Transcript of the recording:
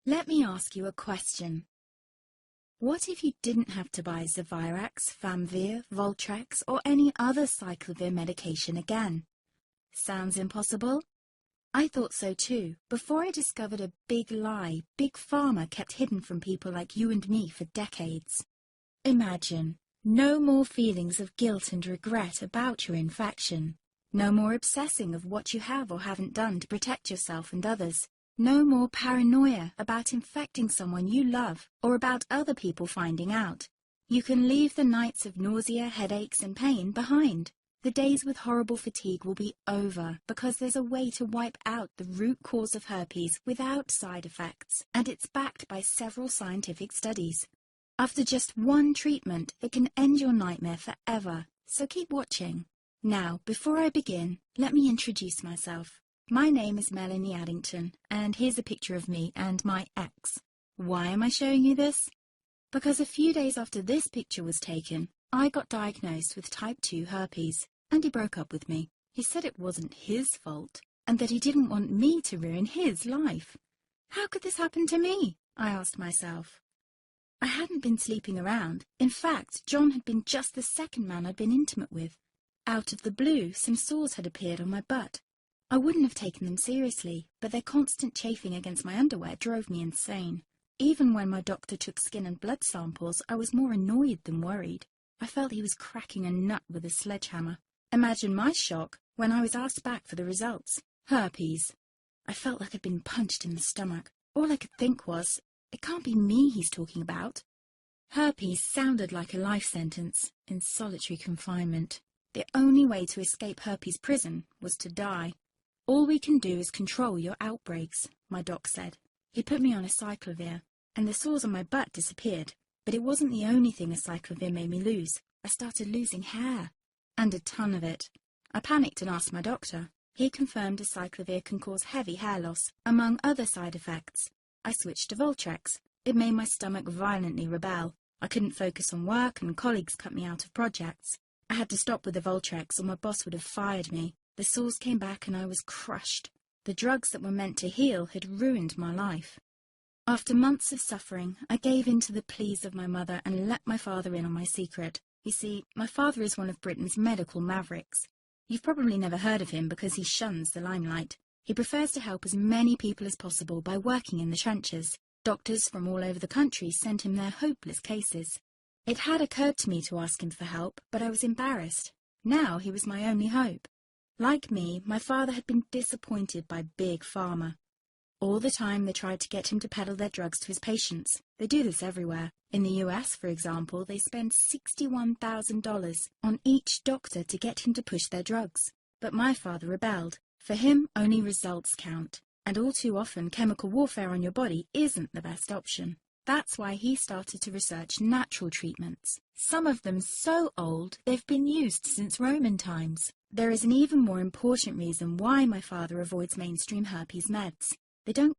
Let me ask you a question. What if you didn't have to buy Zevirax, Famvir, Voltrex, or any other cyclovir medication again? Sounds impossible? I thought so too, before I discovered a big lie Big Pharma kept hidden from people like you and me for decades. Imagine, no more feelings of guilt and regret about your infection. No more obsessing of what you have or haven't done to protect yourself and others. No more paranoia about infecting someone you love or about other people finding out. You can leave the nights of nausea, headaches, and pain behind. The days with horrible fatigue will be over because there's a way to wipe out the root cause of herpes without side effects, and it's backed by several scientific studies. After just one treatment, it can end your nightmare forever, so keep watching. Now, before I begin, let me introduce myself. My name is Melanie Addington, and here's a picture of me and my ex. Why am I showing you this? Because a few days after this picture was taken, I got diagnosed with type 2 herpes, and he broke up with me. He said it wasn't his fault, and that he didn't want me to ruin his life. How could this happen to me? I asked myself. I hadn't been sleeping around. In fact, John had been just the second man I'd been intimate with. Out of the blue, some sores had appeared on my butt. I wouldn't have taken them seriously, but their constant chafing against my underwear drove me insane. Even when my doctor took skin and blood samples, I was more annoyed than worried. I felt he was cracking a nut with a sledgehammer. Imagine my shock when I was asked back for the results. Herpes. I felt like I'd been punched in the stomach. All I could think was, it can't be me he's talking about. Herpes sounded like a life sentence in solitary confinement. The only way to escape herpes prison was to die. All we can do is control your outbreaks, my doc said. He put me on a cyclovir, and the sores on my butt disappeared. But it wasn't the only thing a cyclovir made me lose. I started losing hair, and a ton of it. I panicked and asked my doctor. He confirmed a cyclovir can cause heavy hair loss, among other side effects. I switched to Voltrex. It made my stomach violently rebel. I couldn't focus on work, and colleagues cut me out of projects. I had to stop with the Voltrex, or my boss would have fired me. The sores came back and I was crushed. The drugs that were meant to heal had ruined my life. After months of suffering, I gave in to the pleas of my mother and let my father in on my secret. You see, my father is one of Britain's medical mavericks. You've probably never heard of him because he shuns the limelight. He prefers to help as many people as possible by working in the trenches. Doctors from all over the country sent him their hopeless cases. It had occurred to me to ask him for help, but I was embarrassed. Now he was my only hope. Like me, my father had been disappointed by Big Pharma. All the time they tried to get him to peddle their drugs to his patients. They do this everywhere. In the US, for example, they spend $61,000 on each doctor to get him to push their drugs. But my father rebelled. For him, only results count. And all too often, chemical warfare on your body isn't the best option. That's why he started to research natural treatments. Some of them so old, they've been used since Roman times. There is an even more important reason why my father avoids mainstream herpes meds. They don't